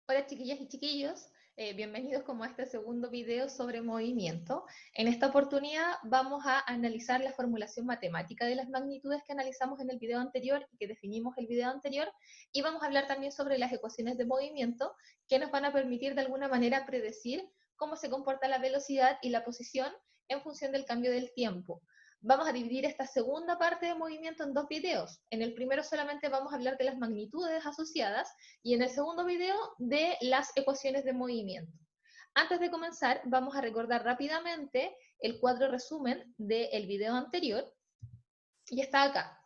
Hola chiquillas y chiquillos, bienvenidos como a este segundo video sobre movimiento. En esta oportunidad vamos a analizar la formulación matemática de las magnitudes que analizamos en el video anterior y que definimos el video anterior, y vamos a hablar también sobre las ecuaciones de movimiento que nos van a permitir de alguna manera predecir cómo se comporta la velocidad y la posición en función del cambio del tiempo. Vamos a dividir esta segunda parte de movimiento en dos videos. En el primero solamente vamos a hablar de las magnitudes asociadas y en el segundo video de las ecuaciones de movimiento. Antes de comenzar, vamos a recordar rápidamente el cuadro resumen del video anterior y está acá.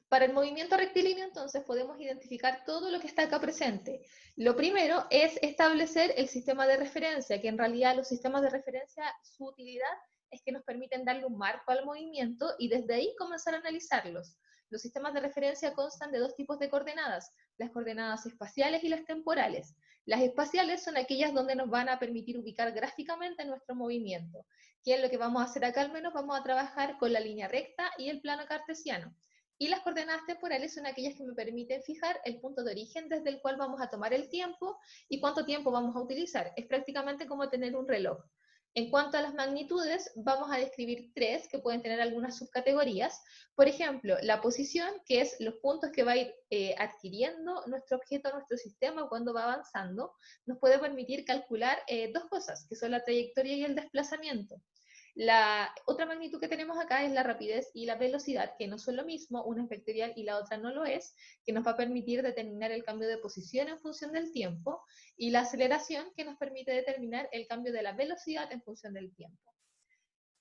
Para el movimiento rectilíneo, entonces, podemos identificar todo lo que está acá presente. Lo primero es establecer el sistema de referencia, que en realidad los sistemas de referencia, su utilidad es que nos permiten darle un marco al movimiento y desde ahí comenzar a analizarlos. Los sistemas de referencia constan de dos tipos de coordenadas, las coordenadas espaciales y las temporales. Las espaciales son aquellas donde nos van a permitir ubicar gráficamente nuestro movimiento, que es lo que vamos a hacer acá. Al menos vamos a trabajar con la línea recta y el plano cartesiano. Y las coordenadas temporales son aquellas que me permiten fijar el punto de origen desde el cual vamos a tomar el tiempo y cuánto tiempo vamos a utilizar. Es prácticamente como tener un reloj. En cuanto a las magnitudes, vamos a describir tres que pueden tener algunas subcategorías. Por ejemplo, la posición, que es los puntos que va a ir adquiriendo nuestro objeto, nuestro sistema cuando va avanzando, nos puede permitir calcular dos cosas, que son la trayectoria y el desplazamiento. La otra magnitud que tenemos acá es la rapidez y la velocidad, que no son lo mismo, una es vectorial y la otra no lo es, que nos va a permitir determinar el cambio de posición en función del tiempo, y la aceleración, que nos permite determinar el cambio de la velocidad en función del tiempo.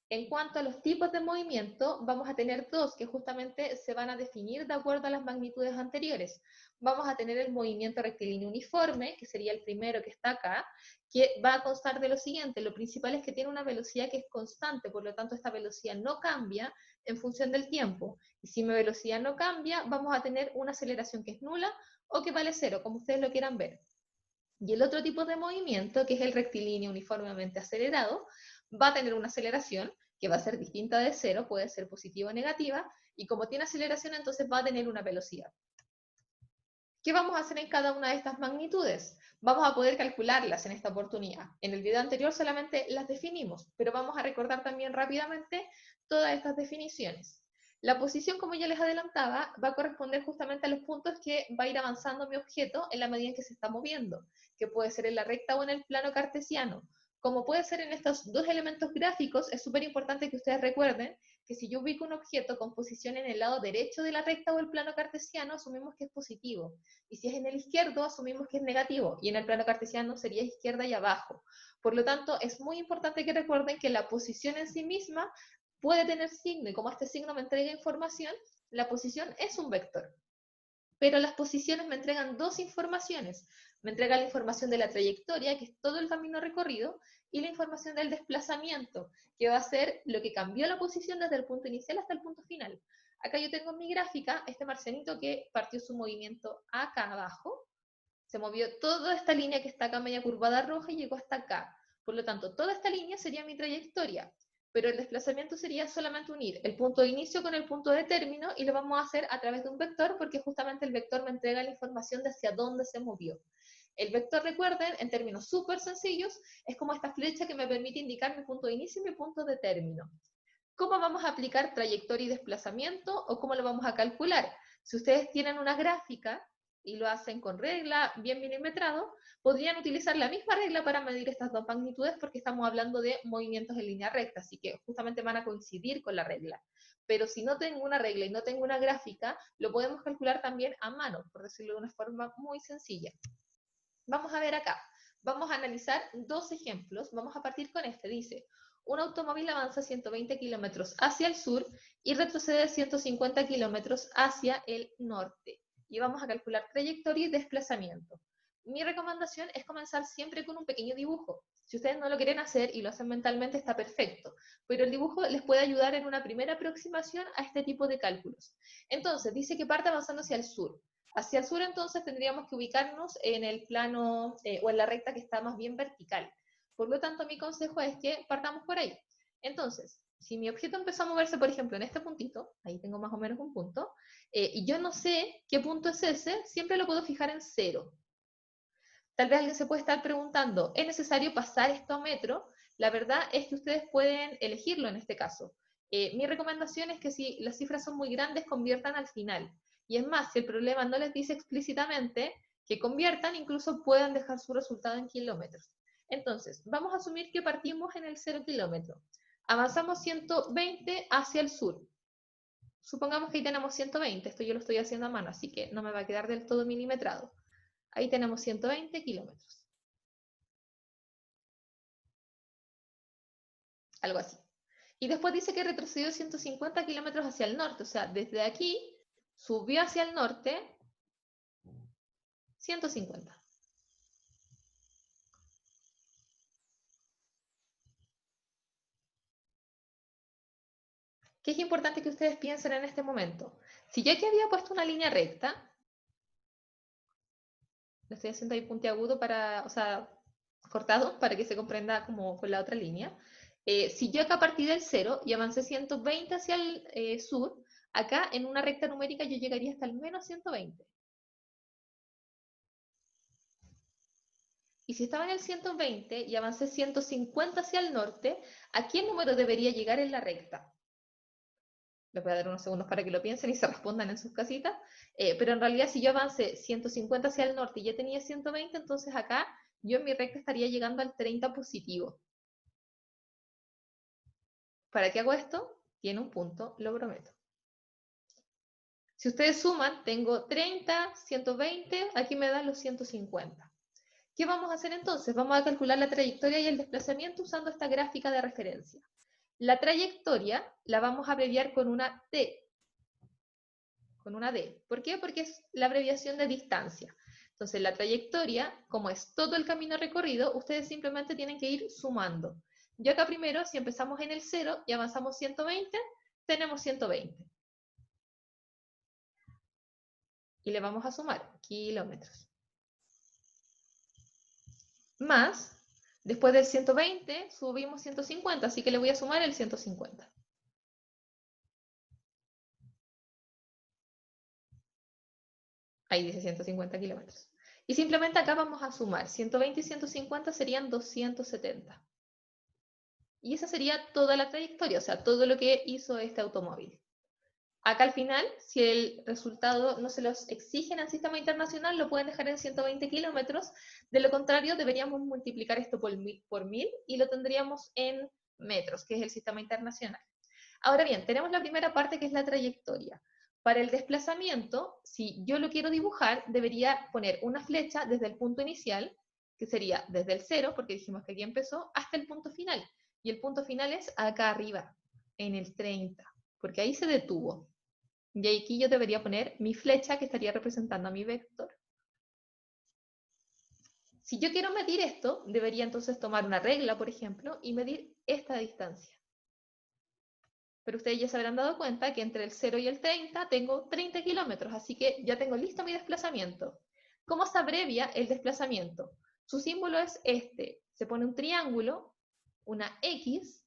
En cuanto a los tipos de movimiento, vamos a tener dos que justamente se van a definir de acuerdo a las magnitudes anteriores. Vamos a tener el movimiento rectilíneo uniforme, que sería el primero que está acá, que va a constar de lo siguiente. Lo principal es que tiene una velocidad que es constante, por lo tanto esta velocidad no cambia en función del tiempo. Y si mi velocidad no cambia, vamos a tener una aceleración que es nula o que vale cero, como ustedes lo quieran ver. Y el otro tipo de movimiento, que es el rectilíneo uniformemente acelerado, va a tener una aceleración que va a ser distinta de cero, puede ser positiva o negativa, y como tiene aceleración, entonces va a tener una velocidad. ¿Qué vamos a hacer en cada una de estas magnitudes? Vamos a poder calcularlas en esta oportunidad. En el video anterior solamente las definimos, pero vamos a recordar también rápidamente todas estas definiciones. La posición, como ya les adelantaba, va a corresponder justamente a los puntos que va a ir avanzando mi objeto en la medida en que se está moviendo, que puede ser en la recta o en el plano cartesiano. Como puede ser en estos dos elementos gráficos, es súper importante que ustedes recuerden que si yo ubico un objeto con posición en el lado derecho de la recta o el plano cartesiano, asumimos que es positivo. Y si es en el izquierdo, asumimos que es negativo. Y en el plano cartesiano sería izquierda y abajo. Por lo tanto, es muy importante que recuerden que la posición en sí misma puede tener signo. Y como este signo me entrega información, la posición es un vector. Pero las posiciones me entregan dos informaciones. Me entrega la información de la trayectoria, que es todo el camino recorrido, y la información del desplazamiento, que va a ser lo que cambió la posición desde el punto inicial hasta el punto final. Acá yo tengo en mi gráfica este marcianito que partió su movimiento acá abajo, se movió toda esta línea que está acá media curvada roja y llegó hasta acá. Por lo tanto, toda esta línea sería mi trayectoria, pero el desplazamiento sería solamente unir el punto de inicio con el punto de término, y lo vamos a hacer a través de un vector, porque justamente el vector me entrega la información de hacia dónde se movió. El vector, recuerden, en términos súper sencillos, es como esta flecha que me permite indicar mi punto de inicio y mi punto de término. ¿Cómo vamos a aplicar trayectoria y desplazamiento o cómo lo vamos a calcular? Si ustedes tienen una gráfica y lo hacen con regla bien milimetrado, podrían utilizar la misma regla para medir estas dos magnitudes, porque estamos hablando de movimientos en línea recta, así que justamente van a coincidir con la regla. Pero si no tengo una regla y no tengo una gráfica, lo podemos calcular también a mano, por decirlo de una forma muy sencilla. Vamos a ver acá. Vamos a analizar dos ejemplos. Vamos a partir con este. Dice, un automóvil avanza 120 kilómetros hacia el sur y retrocede 150 kilómetros hacia el norte. Y vamos a calcular trayectoria y desplazamiento. Mi recomendación es comenzar siempre con un pequeño dibujo. Si ustedes no lo quieren hacer y lo hacen mentalmente, está perfecto, pero el dibujo les puede ayudar en una primera aproximación a este tipo de cálculos. Entonces, dice que parte avanzando hacia el sur. Hacia el sur, entonces, tendríamos que ubicarnos en el plano o en la recta que está más bien vertical. Por lo tanto, mi consejo es que partamos por ahí. Entonces, si mi objeto empezó a moverse, por ejemplo, en este puntito, ahí tengo más o menos un punto, y yo no sé qué punto es ese, siempre lo puedo fijar en cero. Tal vez alguien se puede estar preguntando, ¿es necesario pasar esto a metro? La verdad es que ustedes pueden elegirlo en este caso. Mi recomendación es que si las cifras son muy grandes, conviertan al final. Y es más, si el problema no les dice explícitamente que conviertan, incluso puedan dejar su resultado en kilómetros. Entonces, vamos a asumir que partimos en el 0 kilómetro. Avanzamos 120 hacia el sur. Supongamos que ahí tenemos 120, esto yo lo estoy haciendo a mano, así que no me va a quedar del todo milimetrado. Ahí tenemos 120 kilómetros. Algo así. Y después dice que retrocedió 150 kilómetros hacia el norte, o sea, desde aquí subió hacia el norte 150. ¿Qué es importante que ustedes piensen en este momento? Si yo aquí había puesto una línea recta, lo estoy haciendo ahí puntiagudo para, o sea, cortado para que se comprenda como con la otra línea. Si yo acá partí del 0 y avancé 120 hacia el sur, acá en una recta numérica yo llegaría hasta el menos 120. Y si estaba en el 120 y avancé 150 hacia el norte, ¿a qué número debería llegar en la recta? Les voy a dar unos segundos para que lo piensen y se respondan en sus casitas. Pero en realidad si yo avancé 150 hacia el norte y ya tenía 120, entonces acá yo en mi recta estaría llegando al 30 positivo. ¿Para qué hago esto? Tiene un punto, lo prometo. Si ustedes suman, tengo 30, 120, aquí me dan los 150. ¿Qué vamos a hacer entonces? Vamos a calcular la trayectoria y el desplazamiento usando esta gráfica de referencia. La trayectoria la vamos a abreviar con una T. Con una D. ¿Por qué? Porque es la abreviación de distancia. Entonces, la trayectoria, como es todo el camino recorrido, ustedes simplemente tienen que ir sumando. Yo acá primero, si empezamos en el 0 y avanzamos 120, tenemos 120. Y le vamos a sumar kilómetros. Más, después del 120, subimos 150, así que le voy a sumar el 150. Ahí dice 150 kilómetros. Y simplemente acá vamos a sumar. 120 y 150 serían 270. Y esa sería toda la trayectoria, o sea, todo lo que hizo este automóvil. Acá al final, si el resultado no se los exigen al sistema internacional, lo pueden dejar en 120 kilómetros. De lo contrario, deberíamos multiplicar esto por 1000 y lo tendríamos en metros, que es el sistema internacional. Ahora bien, tenemos la primera parte que es la trayectoria. Para el desplazamiento, si yo lo quiero dibujar, debería poner una flecha desde el punto inicial, que sería desde el 0, porque dijimos que aquí empezó, hasta el punto final. Y el punto final es acá arriba, en el 30, porque ahí se detuvo. Y aquí yo debería poner mi flecha que estaría representando a mi vector. Si yo quiero medir esto, debería entonces tomar una regla, por ejemplo, y medir esta distancia. Pero ustedes ya se habrán dado cuenta que entre el 0 y el 30 tengo 30 kilómetros, así que ya tengo listo mi desplazamiento. ¿Cómo se abrevia el desplazamiento? Su símbolo es este. Se pone un triángulo, una X,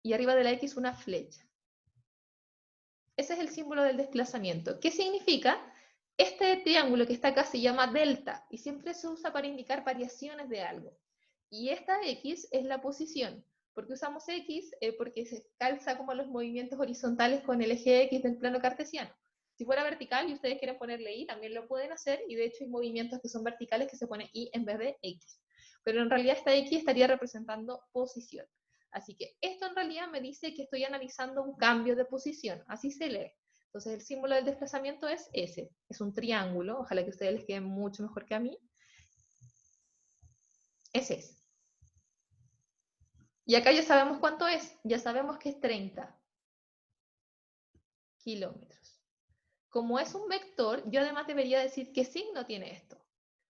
y arriba de la X una flecha. Ese es el símbolo del desplazamiento. ¿Qué significa? Este triángulo que está acá se llama delta, y siempre se usa para indicar variaciones de algo. Y esta X es la posición. ¿Por qué usamos X? Porque se calza como los movimientos horizontales con el eje X del plano cartesiano. Si fuera vertical y ustedes quieren ponerle Y, también lo pueden hacer, y de hecho hay movimientos que son verticales que se pone Y en vez de X. Pero en realidad esta X estaría representando posición. Así que esto en realidad me dice que estoy analizando un cambio de posición, así se lee. Entonces el símbolo del desplazamiento es ese, es un triángulo, ojalá que a ustedes les quede mucho mejor que a mí. Ese es. Y acá ya sabemos cuánto es, ya sabemos que es 30 kilómetros. Como es un vector, yo además debería decir qué signo tiene esto.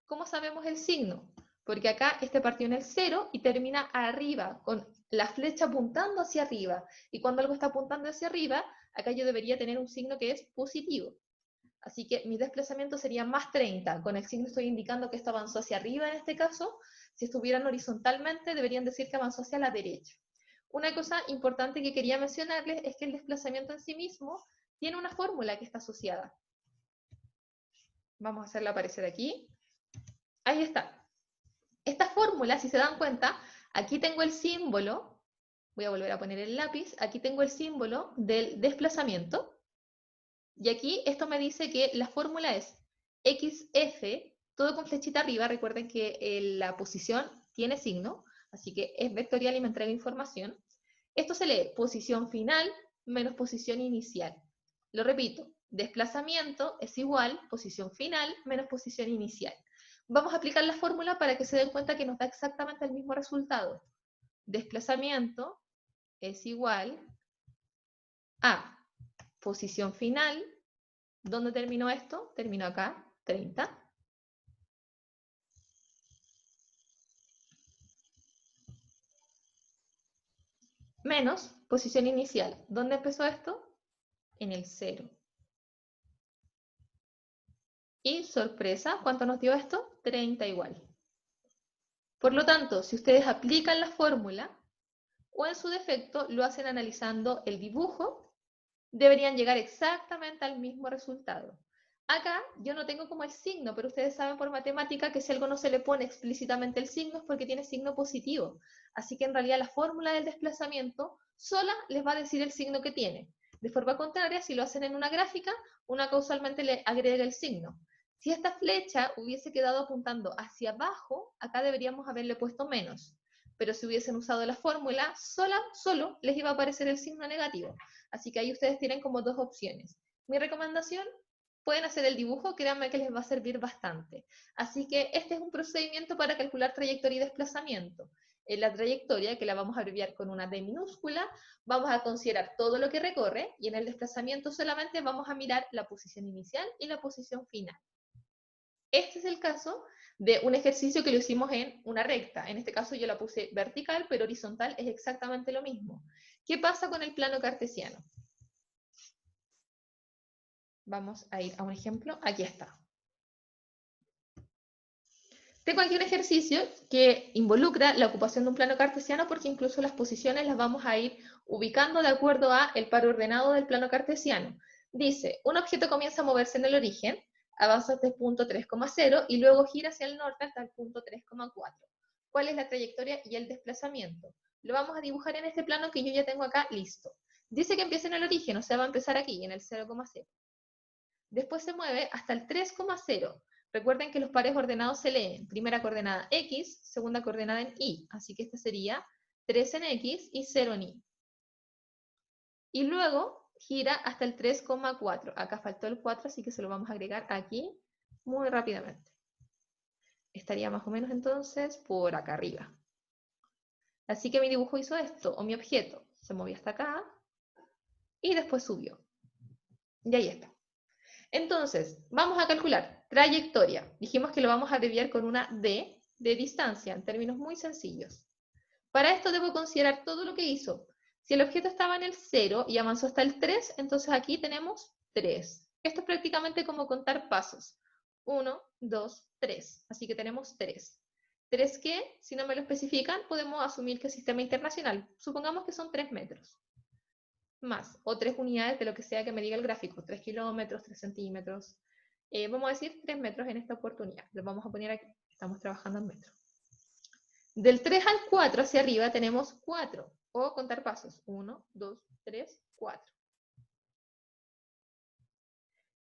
¿Cómo sabemos el signo? Porque acá este partió en el 0 y termina arriba, con la flecha apuntando hacia arriba. Y cuando algo está apuntando hacia arriba, acá yo debería tener un signo que es positivo. Así que mi desplazamiento sería más 30. Con el signo estoy indicando que esto avanzó hacia arriba en este caso. Si estuvieran horizontalmente, deberían decir que avanzó hacia la derecha. Una cosa importante que quería mencionarles es que el desplazamiento en sí mismo tiene una fórmula que está asociada. Vamos a hacerla aparecer aquí. Ahí está. Esta fórmula, si se dan cuenta, aquí tengo el símbolo, voy a volver a poner el lápiz, aquí tengo el símbolo del desplazamiento, y aquí esto me dice que la fórmula es XF, todo con flechita arriba, recuerden que la posición tiene signo, así que es vectorial y me entrega información. Esto se lee posición final menos posición inicial. Lo repito, desplazamiento es igual posición final menos posición inicial. Vamos a aplicar la fórmula para que se den cuenta que nos da exactamente el mismo resultado. Desplazamiento es igual a posición final. ¿Dónde terminó esto? Terminó acá, 30. Menos posición inicial. ¿Dónde empezó esto? En el 0. Y sorpresa, ¿cuánto nos dio esto? 30 igual. Por lo tanto, si ustedes aplican la fórmula, o en su defecto lo hacen analizando el dibujo, deberían llegar exactamente al mismo resultado. Acá yo no tengo como el signo, pero ustedes saben por matemática que si algo no se le pone explícitamente el signo es porque tiene signo positivo. Así que en realidad la fórmula del desplazamiento sola les va a decir el signo que tiene. De forma contraria, si lo hacen en una gráfica, una causalmente le agrega el signo. Si esta flecha hubiese quedado apuntando hacia abajo, acá deberíamos haberle puesto menos. Pero si hubiesen usado la fórmula, solo les iba a aparecer el signo negativo. Así que ahí ustedes tienen como dos opciones. Mi recomendación, pueden hacer el dibujo, créanme que les va a servir bastante. Así que este es un procedimiento para calcular trayectoria y desplazamiento. En la trayectoria, que la vamos a abreviar con una D minúscula, vamos a considerar todo lo que recorre, y en el desplazamiento solamente vamos a mirar la posición inicial y la posición final. Este es el caso de un ejercicio que lo hicimos en una recta. En este caso yo la puse vertical, pero horizontal es exactamente lo mismo. ¿Qué pasa con el plano cartesiano? Vamos a ir a un ejemplo. Aquí está. Tengo aquí un ejercicio que involucra la ocupación de un plano cartesiano porque incluso las posiciones las vamos a ir ubicando de acuerdo a el par ordenado del plano cartesiano. Dice, un objeto comienza a moverse en el origen, avanza hasta el punto 3,0 y luego gira hacia el norte hasta el punto 3,4. ¿Cuál es la trayectoria y el desplazamiento? Lo vamos a dibujar en este plano que yo ya tengo acá listo. Dice que empieza en el origen, o sea, va a empezar aquí, en el 0,0. Después se mueve hasta el 3,0. Recuerden que los pares ordenados se leen. Primera coordenada X, segunda coordenada en Y. Así que esta sería 3 en X y 0 en Y. Y luego gira hasta el 3,4. Acá faltó el 4, así que se lo vamos a agregar aquí muy rápidamente. Estaría más o menos entonces por acá arriba. Así que mi dibujo hizo esto, o mi objeto. Se movió hasta acá y después subió. Y ahí está. Entonces, vamos a calcular trayectoria. Dijimos que lo vamos a abreviar con una D de distancia, en términos muy sencillos. Para esto debo considerar todo lo que hizo. Si el objeto estaba en el 0 y avanzó hasta el 3, entonces aquí tenemos 3. Esto es prácticamente como contar pasos. 1, 2, 3. Así que tenemos 3. 3 que, si no me lo especifican, podemos asumir que es sistema internacional. Supongamos que son 3 metros. Más, o 3 unidades de lo que sea que me diga el gráfico, 3 kilómetros, 3 centímetros. Vamos a decir 3 metros en esta oportunidad. Lo vamos a poner aquí, estamos trabajando en metros. Del 3 al 4 hacia arriba tenemos 4, o contar pasos, 1, 2, 3, 4.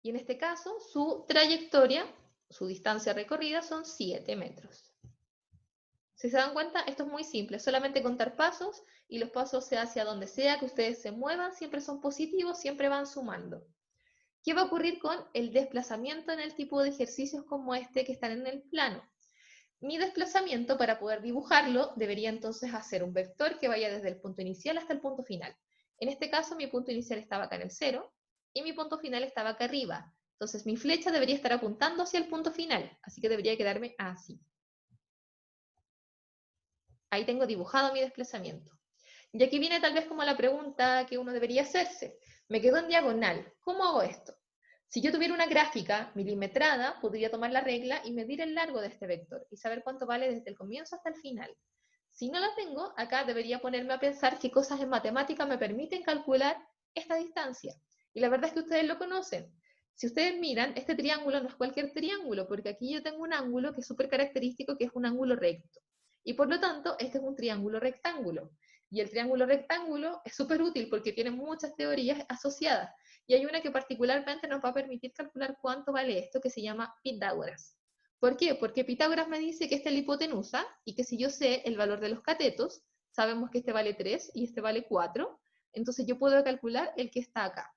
Y en este caso, su trayectoria, su distancia recorrida son 7 metros. Si se dan cuenta, esto es muy simple, solamente contar pasos, y los pasos sea hacia donde sea que ustedes se muevan, siempre son positivos, siempre van sumando. ¿Qué va a ocurrir con el desplazamiento en el tipo de ejercicios como este que están en el plano? Mi desplazamiento, para poder dibujarlo, debería entonces hacer un vector que vaya desde el punto inicial hasta el punto final. En este caso, mi punto inicial estaba acá en el 0, y mi punto final estaba acá arriba. Entonces, mi flecha debería estar apuntando hacia el punto final, así que debería quedarme así. Ahí tengo dibujado mi desplazamiento. Y aquí viene tal vez como la pregunta que uno debería hacerse. Me quedo en diagonal. ¿Cómo hago esto? Si yo tuviera una gráfica milimetrada, podría tomar la regla y medir el largo de este vector y saber cuánto vale desde el comienzo hasta el final. Si no la tengo, acá debería ponerme a pensar qué cosas en matemática me permiten calcular esta distancia. Y la verdad es que ustedes lo conocen. Si ustedes miran, este triángulo no es cualquier triángulo, porque aquí yo tengo un ángulo que es súper característico, que es un ángulo recto. Y por lo tanto, este es un triángulo rectángulo. Y el triángulo rectángulo es súper útil porque tiene muchas teorías asociadas. Y hay una que particularmente nos va a permitir calcular cuánto vale esto, que se llama Pitágoras. ¿Por qué? Porque Pitágoras me dice que esta es la hipotenusa y que si yo sé el valor de los catetos, sabemos que este vale 3 y este vale 4, entonces yo puedo calcular el que está acá.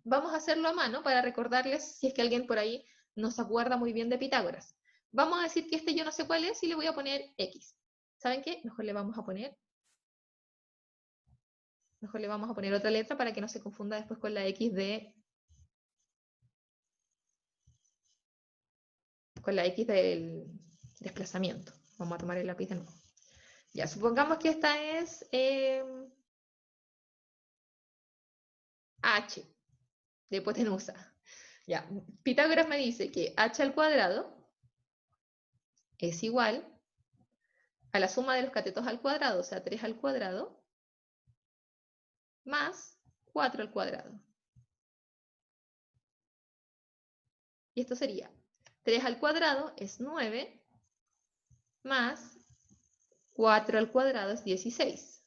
Vamos a hacerlo a mano para recordarles si es que alguien por ahí no se acuerda muy bien de Pitágoras. Vamos a decir que este yo no sé cuál es y le voy a poner X. ¿Saben qué? Mejor le vamos a poner otra letra para que no se confunda después con la X del desplazamiento. Vamos a tomar el lápiz de nuevo. Ya, supongamos que esta es H, de hipotenusa. Ya, Pitágoras me dice que H al cuadrado es igual a la suma de los catetos al cuadrado, o sea, 3 al cuadrado, más 4 al cuadrado. Y esto sería 3 al cuadrado es 9, más 4 al cuadrado es 16.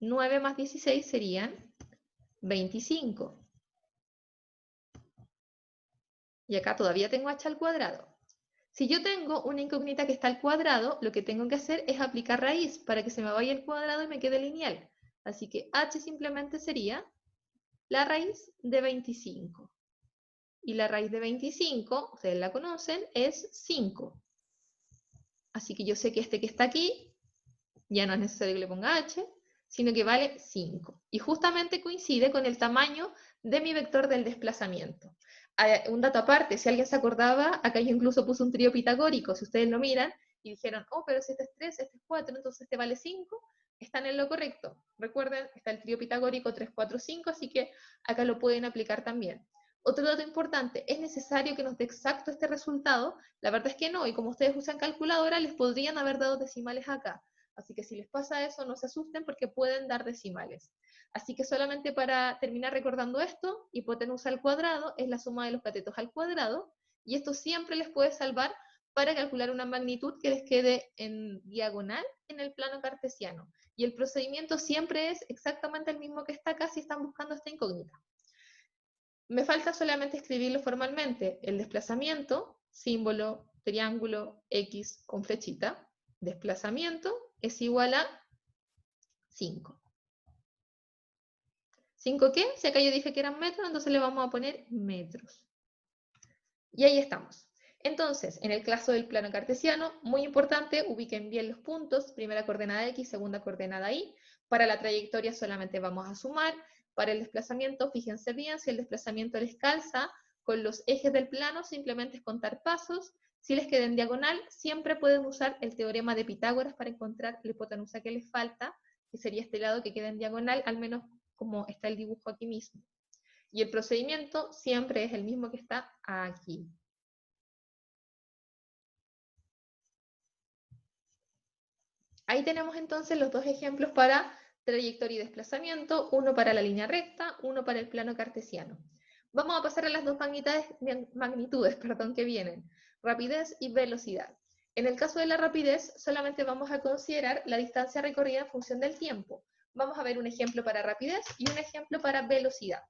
9 más 16 serían 25. Y acá todavía tengo h al cuadrado. Si yo tengo una incógnita que está al cuadrado, lo que tengo que hacer es aplicar raíz para que se me vaya el cuadrado y me quede lineal. Así que h simplemente sería la raíz de 25. Y la raíz de 25, ustedes la conocen, es 5. Así que yo sé que este que está aquí, ya no es necesario que le ponga h, sino que vale 5. Y justamente coincide con el tamaño de mi vector del desplazamiento. Un dato aparte, si alguien se acordaba, acá yo incluso puse un trío pitagórico, si ustedes lo miran, y dijeron, oh, pero si este es 3, este es 4, entonces este vale 5, están en lo correcto. Recuerden, está el trío pitagórico 3, 4, 5, así que acá lo pueden aplicar también. Otro dato importante, ¿es necesario que nos dé exacto este resultado? La verdad es que no, y como ustedes usan calculadora, les podrían haber dado decimales acá. Así que si les pasa eso, no se asusten porque pueden dar decimales. Así que solamente para terminar recordando esto, hipotenusa al cuadrado es la suma de los catetos al cuadrado, y esto siempre les puede salvar para calcular una magnitud que les quede en diagonal en el plano cartesiano. Y el procedimiento siempre es exactamente el mismo que está acá si están buscando esta incógnita. Me falta solamente escribirlo formalmente. El desplazamiento, símbolo, triángulo, X con flechita, desplazamiento es igual a 5. ¿5 qué? Si acá yo dije que eran metros, entonces le vamos a poner metros. Y ahí estamos. Entonces, en el caso del plano cartesiano, muy importante, ubiquen bien los puntos, primera coordenada X, segunda coordenada Y. Para la trayectoria solamente vamos a sumar. Para el desplazamiento, fíjense bien, si el desplazamiento les calza con los ejes del plano, simplemente es contar pasos. Si les queda en diagonal, siempre pueden usar el teorema de Pitágoras para encontrar la hipotenusa que les falta, que sería este lado que queda en diagonal, al menos como está el dibujo aquí mismo. Y el procedimiento siempre es el mismo que está aquí. Ahí tenemos entonces los dos ejemplos para trayectoria y desplazamiento, uno para la línea recta, uno para el plano cartesiano. Vamos a pasar a las dos magnitudes que vienen, rapidez y velocidad. En el caso de la rapidez, solamente vamos a considerar la distancia recorrida en función del tiempo. Vamos a ver un ejemplo para rapidez y un ejemplo para velocidad.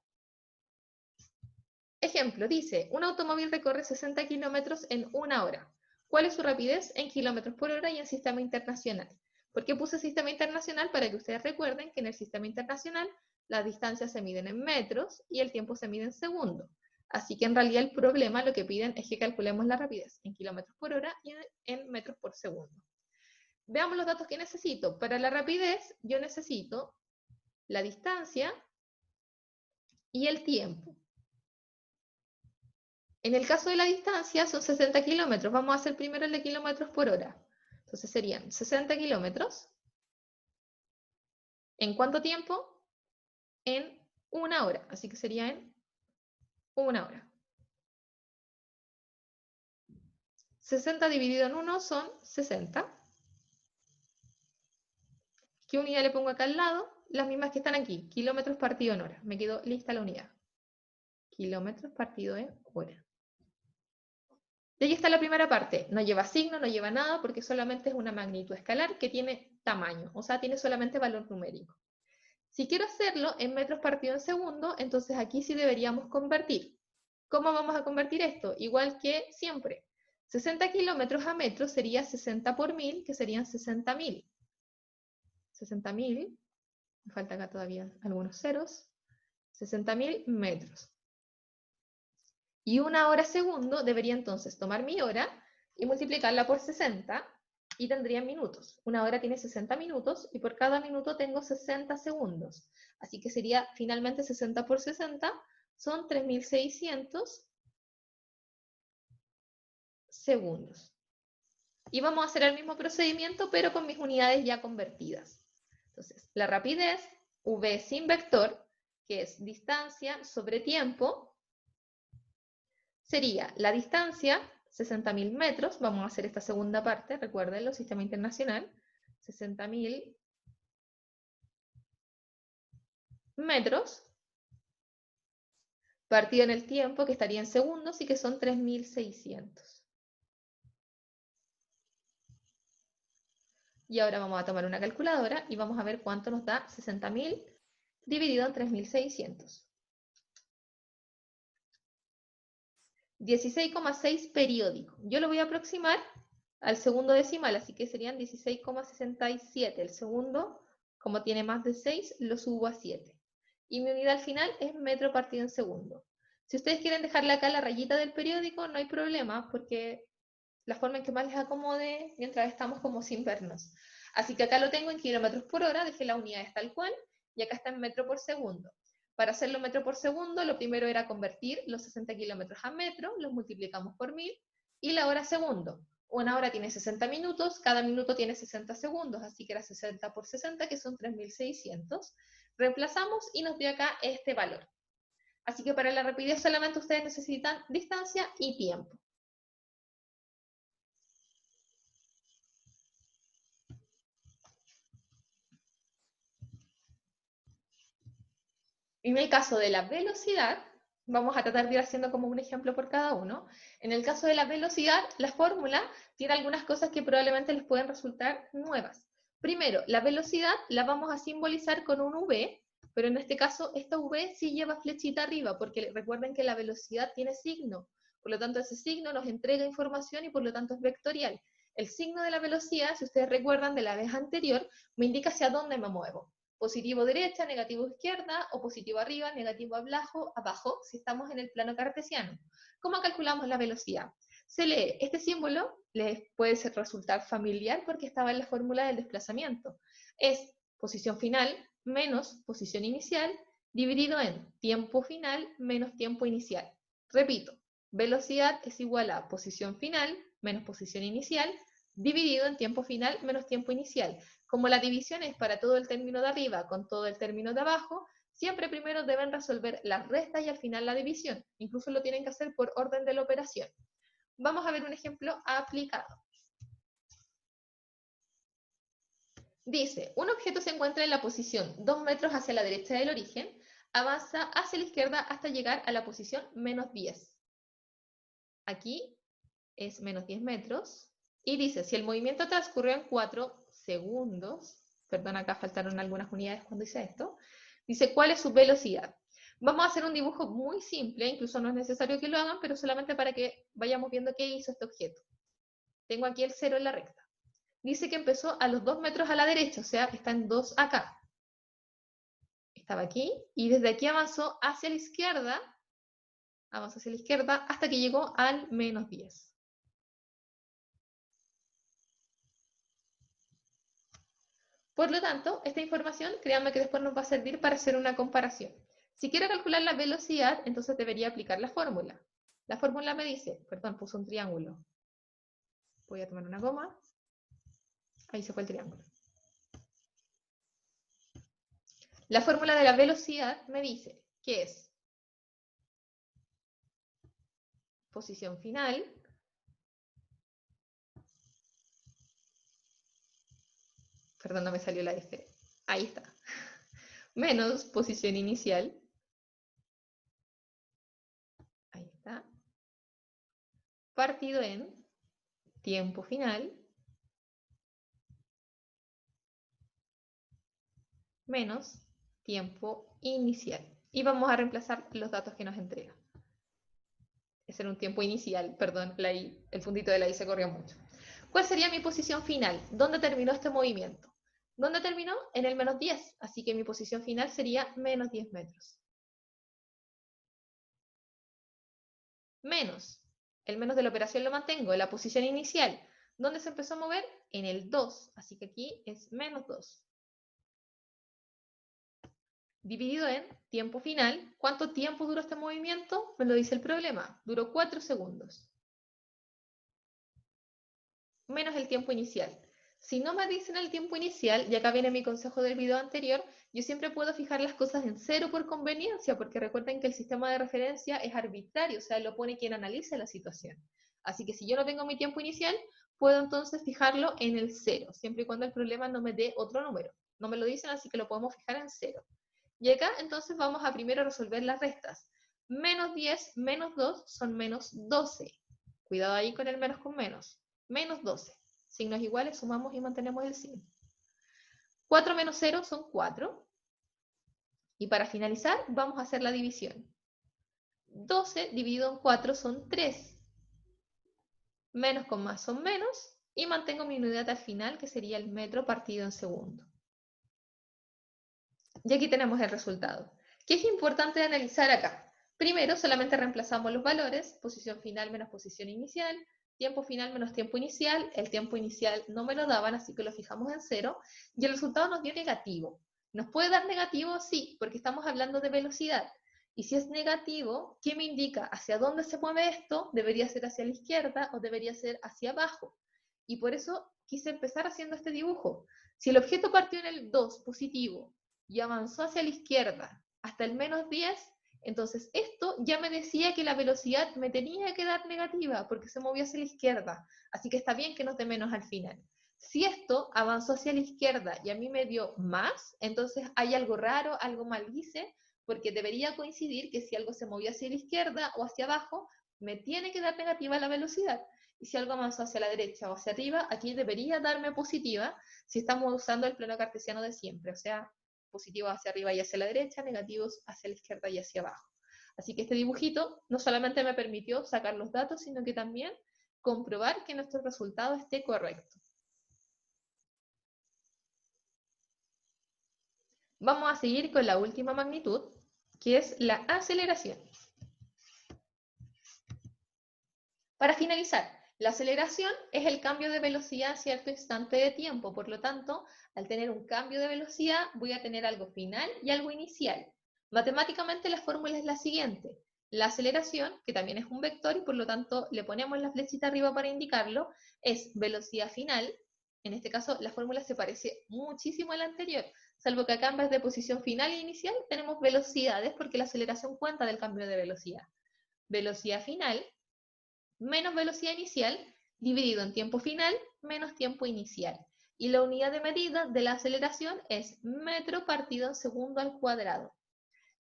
Ejemplo, dice, un automóvil recorre 60 kilómetros en 1 hora. ¿Cuál es su rapidez en kilómetros por hora y en sistema internacional? ¿Por qué puse sistema internacional? Para que ustedes recuerden que en el sistema internacional las distancias se miden en metros y el tiempo se mide en segundos. Así que en realidad el problema lo que piden es que calculemos la rapidez en kilómetros por hora y en metros por segundo. Veamos los datos que necesito. Para la rapidez yo necesito la distancia y el tiempo. En el caso de la distancia son 60 kilómetros. Vamos a hacer primero el de kilómetros por hora. Entonces serían 60 kilómetros. ¿En cuánto tiempo? En 1 hora. Así que sería en 1 hora. 60 dividido en 1 son 60. ¿Qué unidad le pongo acá al lado? Las mismas que están aquí. Kilómetros partido en hora. Me quedó lista la unidad. kilómetros partido en hora. Y ahí está la primera parte. No lleva signo, no lleva nada, porque solamente es una magnitud escalar que tiene tamaño, o sea, tiene solamente valor numérico. Si quiero hacerlo en metros partido en segundo, entonces aquí sí deberíamos convertir. ¿Cómo vamos a convertir esto? Igual que siempre. 60 kilómetros a metros sería 60 por 1000, que serían 60.000. 60.000, me falta acá todavía algunos ceros. 60.000 metros. Y una hora segundo debería entonces tomar mi hora y multiplicarla por 60 y tendría minutos. Una hora tiene 60 minutos y por cada minuto tengo 60 segundos. Así que sería finalmente 60 por 60, son 3.600 segundos. Y vamos a hacer el mismo procedimiento, pero con mis unidades ya convertidas. Entonces, la rapidez, v sin vector, que es distancia sobre tiempo, sería la distancia, 60.000 metros, vamos a hacer esta segunda parte, recuérdenlo, sistema internacional, 60.000 metros, partido en el tiempo, que estaría en segundos, y que son 3.600. Y ahora vamos a tomar una calculadora y vamos a ver cuánto nos da 60.000 dividido en 3.600. 16,6 periódico. Yo lo voy a aproximar al segundo decimal, así que serían 16,67. El segundo, como tiene más de 6, lo subo a 7. Y mi unidad al final es metro partido en segundo. Si ustedes quieren dejarle acá la rayita del periódico, no hay problema, porque la forma en que más les acomode mientras estamos como sin vernos. Así que acá lo tengo en kilómetros por hora, dejé las unidades tal cual, y acá está en metro por segundo. Para hacerlo metro por segundo, lo primero era convertir los 60 kilómetros a metro, los multiplicamos por 1000, y la hora segundo. Una hora tiene 60 minutos, cada minuto tiene 60 segundos, así que era 60 por 60, que son 3.600. Reemplazamos y nos dio acá este valor. Así que para la rapidez solamente ustedes necesitan distancia y tiempo. En el caso de la velocidad, vamos a tratar de ir haciendo como un ejemplo por cada uno. En el caso de la velocidad, la fórmula tiene algunas cosas que probablemente les pueden resultar nuevas. Primero, la velocidad la vamos a simbolizar con un V, pero en este caso esta V sí lleva flechita arriba, porque recuerden que la velocidad tiene signo. Por lo tanto, ese signo nos entrega información y por lo tanto es vectorial. El signo de la velocidad, si ustedes recuerdan de la vez anterior, me indica hacia dónde me muevo. Positivo derecha, negativo izquierda, o positivo arriba, negativo abajo, si estamos en el plano cartesiano. ¿Cómo calculamos la velocidad? Se lee, este símbolo les puede resultar familiar porque estaba en la fórmula del desplazamiento. Es posición final menos posición inicial dividido en tiempo final menos tiempo inicial. Repito, velocidad es igual a posición final menos posición inicial dividido en tiempo final menos tiempo inicial. Como la división es para todo el término de arriba con todo el término de abajo, siempre primero deben resolver las restas y al final la división. Incluso lo tienen que hacer por orden de la operación. Vamos a ver un ejemplo aplicado. Dice, un objeto se encuentra en la posición 2 metros hacia la derecha del origen, avanza hacia la izquierda hasta llegar a la posición menos 10. Aquí es menos 10 metros. Y dice, si el movimiento transcurrió en 4 segundos, perdón, acá faltaron algunas unidades cuando hice esto, dice, ¿cuál es su velocidad? Vamos a hacer un dibujo muy simple, incluso no es necesario que lo hagan, pero solamente para que vayamos viendo qué hizo este objeto. Tengo aquí el 0 en la recta. Dice que empezó a los 2 metros a la derecha, o sea, está en 2 acá. Estaba aquí, y desde aquí avanzó hacia la izquierda, hasta que llegó al menos 10. Por lo tanto, esta información, créanme que después nos va a servir para hacer una comparación. Si quiero calcular la velocidad, entonces debería aplicar la fórmula. La fórmula me dice, perdón, puse un triángulo. Voy a tomar una goma. Ahí se fue el triángulo. La fórmula de la velocidad me dice que es posición final perdón, no me salió la F. Ahí está. Menos posición inicial partido en tiempo final menos tiempo inicial. Y vamos a reemplazar los datos que nos entrega. Ese era un tiempo inicial, perdón, el puntito de la I se corrió mucho. ¿Cuál sería mi posición final? ¿Dónde terminó este movimiento? ¿Dónde terminó? En el menos 10, así que mi posición final sería menos 10 metros. Menos, el menos de la operación lo mantengo, la posición inicial. ¿Dónde se empezó a mover? En el 2, así que aquí es menos 2. Dividido en tiempo final. ¿Cuánto tiempo duró este movimiento? Me lo dice el problema. Duró 4 segundos. Menos el tiempo inicial. Si no me dicen el tiempo inicial, y acá viene mi consejo del video anterior, yo siempre puedo fijar las cosas en cero por conveniencia, porque recuerden que el sistema de referencia es arbitrario, o sea, lo pone quien analiza la situación. Así que si yo no tengo mi tiempo inicial, puedo entonces fijarlo en el 0, siempre y cuando el problema no me dé otro número. No me lo dicen, así que lo podemos fijar en 0. Y acá entonces vamos a primero resolver las restas. Menos 10 menos 2 son menos 12. Cuidado ahí con el menos con menos. Menos 12. Signos iguales, sumamos y mantenemos el signo. 4 menos 0 son 4. Y para finalizar, vamos a hacer la división. 12 dividido en 4 son 3. Menos con más son menos. Y mantengo mi unidad al final, que sería el metro partido en segundo. Y aquí tenemos el resultado. ¿Qué es importante analizar acá? Primero, solamente reemplazamos los valores, posición final menos posición inicial, tiempo final menos tiempo inicial, el tiempo inicial no me lo daban, así que lo fijamos en 0, y el resultado nos dio negativo. ¿Nos puede dar negativo? Sí, porque estamos hablando de velocidad. Y si es negativo, ¿qué me indica? ¿Hacia dónde se mueve esto? ¿Debería ser hacia la izquierda o debería ser hacia abajo? Y por eso quise empezar haciendo este dibujo. Si el objeto partió en el 2 positivo, y avanzó hacia la izquierda hasta el menos 10, entonces esto ya me decía que la velocidad me tenía que dar negativa porque se movió hacia la izquierda, así que está bien que nos dé menos al final. Si esto avanzó hacia la izquierda y a mí me dio más, entonces hay algo raro, algo mal hice, porque debería coincidir que si algo se movió hacia la izquierda o hacia abajo, me tiene que dar negativa la velocidad. Y si algo avanzó hacia la derecha o hacia arriba, aquí debería darme positiva si estamos usando el plano cartesiano de siempre, o sea, positivos hacia arriba y hacia la derecha, negativos hacia la izquierda y hacia abajo. Así que este dibujito no solamente me permitió sacar los datos, sino que también comprobar que nuestro resultado esté correcto. Vamos a seguir con la última magnitud, que es la aceleración. Para finalizar, la aceleración es el cambio de velocidad a cierto instante de tiempo, por lo tanto, al tener un cambio de velocidad, voy a tener algo final y algo inicial. Matemáticamente la fórmula es la siguiente. La aceleración, que también es un vector y por lo tanto le ponemos la flechita arriba para indicarlo, es velocidad final. En este caso la fórmula se parece muchísimo a la anterior, salvo que acá en vez de posición final e inicial tenemos velocidades porque la aceleración cuenta del cambio de velocidad. Velocidad final menos velocidad inicial dividido en tiempo final menos tiempo inicial. Y la unidad de medida de la aceleración es metro partido en segundo al cuadrado.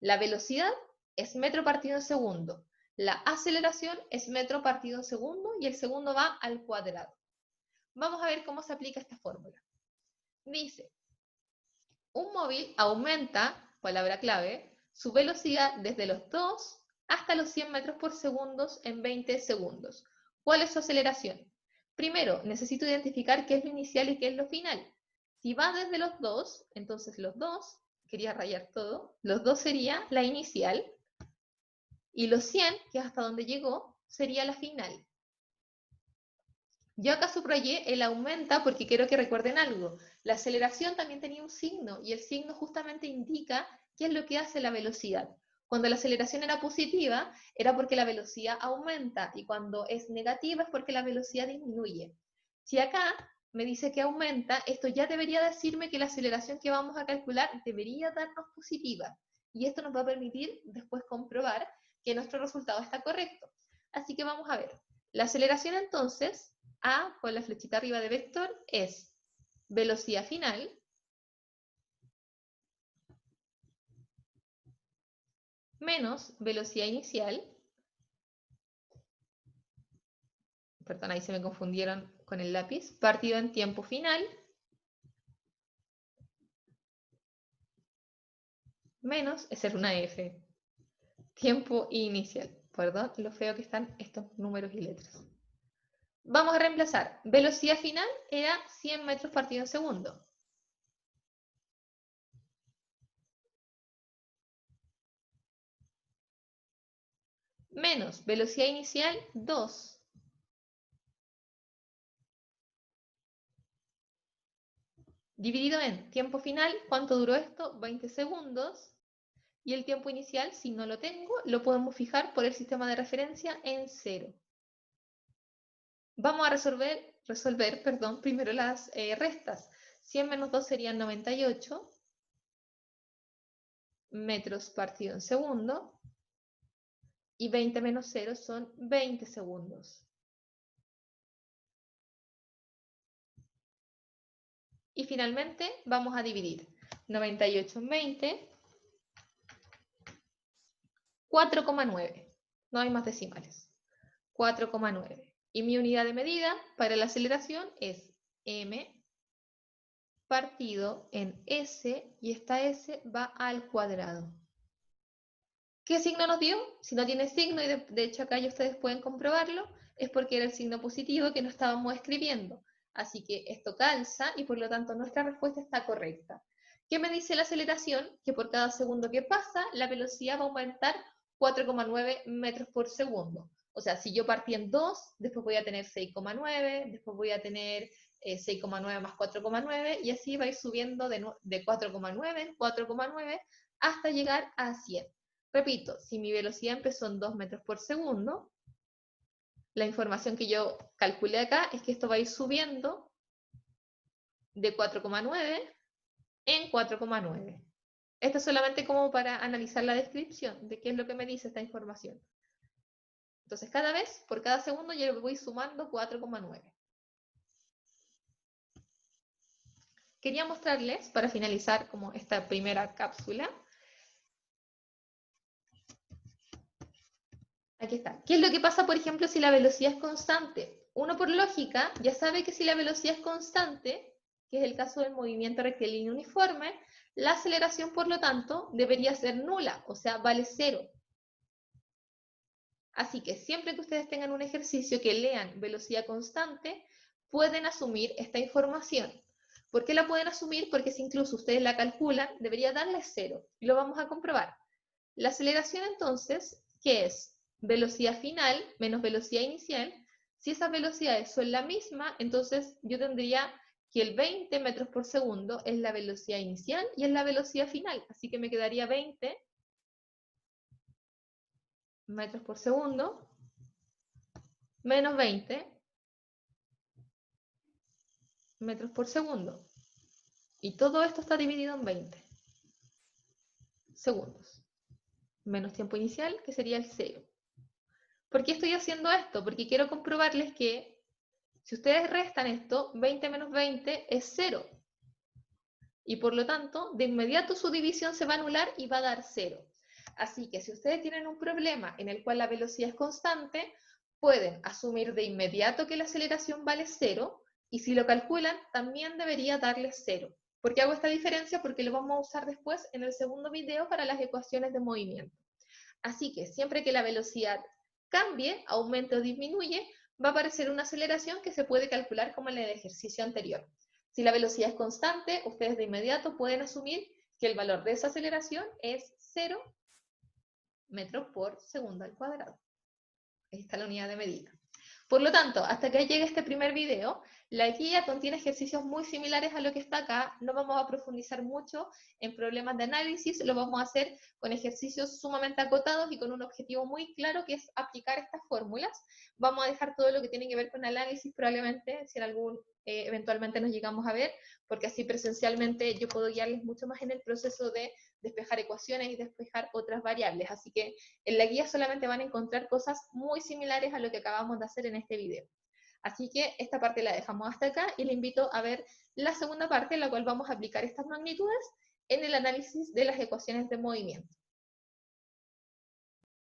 La velocidad es metro partido en segundo. La aceleración es metro partido en segundo y el segundo va al cuadrado. Vamos a ver cómo se aplica esta fórmula. Dice, un móvil aumenta, palabra clave, su velocidad desde los 2 hasta los 100 metros por segundo en 20 segundos. ¿Cuál es su aceleración? Primero, necesito identificar qué es lo inicial y qué es lo final. Si va desde los 2, entonces los 2, quería rayar todo, los 2 sería la inicial, y los 100, que es hasta donde llegó, sería la final. Yo acá subrayé el aumenta porque quiero que recuerden algo. La aceleración también tenía un signo y el signo justamente indica qué es lo que hace la velocidad. Cuando la aceleración era positiva, era porque la velocidad aumenta y cuando es negativa es porque la velocidad disminuye. Si acá me dice que aumenta, esto ya debería decirme que la aceleración que vamos a calcular debería darnos positiva. Y esto nos va a permitir después comprobar que nuestro resultado está correcto. Así que vamos a ver. La aceleración entonces a, con la flechita arriba de vector, es velocidad final menos velocidad inicial perdón, ahí se me confundieron con el lápiz, partido en tiempo final, menos, esa es una F, tiempo inicial. Perdón, lo feo que están estos números y letras. Vamos a reemplazar. Velocidad final era 100 metros partido en segundo. Menos velocidad inicial, 2. Dividido en tiempo final, ¿cuánto duró esto? 20 segundos. Y el tiempo inicial, si no lo tengo, lo podemos fijar por el sistema de referencia en 0. Vamos a resolver primero las restas. 100 menos 2 serían 98 metros partido en segundo. Y 20 menos 0 son 20 segundos. Y finalmente vamos a dividir 98 en 20, 4,9. No hay más decimales. 4,9. Y mi unidad de medida para la aceleración es m partido en s, y esta s va al cuadrado. ¿Qué signo nos dio? Si no tiene signo, y de hecho acá ya ustedes pueden comprobarlo, es porque era el signo positivo que no estábamos escribiendo. Así que esto calza y por lo tanto nuestra respuesta está correcta. ¿Qué me dice la aceleración? Que por cada segundo que pasa, la velocidad va a aumentar 4,9 metros por segundo. O sea, si yo partí en 2, después voy a tener 6,9, después voy a tener 6,9 más 4,9, y así va a ir subiendo de 4,9 en 4,9 hasta llegar a 100. Repito, si mi velocidad empezó en 2 metros por segundo, la información que yo calculé acá es que esto va a ir subiendo de 4,9 en 4,9. Esto es solamente como para analizar la descripción de qué es lo que me dice esta información. Entonces, cada vez, por cada segundo, yo voy sumando 4,9. Quería mostrarles, para finalizar como esta primera cápsula, aquí está. ¿Qué es lo que pasa, por ejemplo, si la velocidad es constante? Uno, por lógica, ya sabe que si la velocidad es constante, que es el caso del movimiento rectilíneo uniforme, la aceleración, por lo tanto, debería ser nula, o sea, vale 0. Así que siempre que ustedes tengan un ejercicio que lean velocidad constante, pueden asumir esta información. ¿Por qué la pueden asumir? Porque si incluso ustedes la calculan, debería darles 0. Y lo vamos a comprobar. La aceleración, entonces, ¿qué es? Velocidad final menos velocidad inicial. Si esas velocidades son la misma, entonces yo tendría que el 20 metros por segundo es la velocidad inicial y es la velocidad final. Así que me quedaría 20 metros por segundo menos 20 metros por segundo. Y todo esto está dividido en 20 segundos. Menos tiempo inicial, que sería el 0. ¿Por qué estoy haciendo esto? Porque quiero comprobarles que si ustedes restan esto, 20 menos 20 es 0. Y por lo tanto, de inmediato su división se va a anular y va a dar 0. Así que si ustedes tienen un problema en el cual la velocidad es constante, pueden asumir de inmediato que la aceleración vale 0, y si lo calculan, también debería darles 0. ¿Por qué hago esta diferencia? Porque lo vamos a usar después en el segundo video para las ecuaciones de movimiento. Así que siempre que la velocidad cambie, aumente o disminuye, va a aparecer una aceleración que se puede calcular como en el ejercicio anterior. Si la velocidad es constante, ustedes de inmediato pueden asumir que el valor de esa aceleración es 0 metros por segundo al cuadrado. Ahí está la unidad de medida. Por lo tanto, hasta que llegue este primer video, la guía contiene ejercicios muy similares a lo que está acá. No vamos a profundizar mucho en problemas de análisis, lo vamos a hacer con ejercicios sumamente acotados y con un objetivo muy claro, que es aplicar estas fórmulas. Vamos a dejar todo lo que tiene que ver con análisis, probablemente, si en algún eventualmente nos llegamos a ver, porque así presencialmente yo puedo guiarles mucho más en el proceso de despejar ecuaciones y despejar otras variables. Así que en la guía solamente van a encontrar cosas muy similares a lo que acabamos de hacer en este video. Así que esta parte la dejamos hasta acá y le invito a ver la segunda parte, en la cual vamos a aplicar estas magnitudes en el análisis de las ecuaciones de movimiento.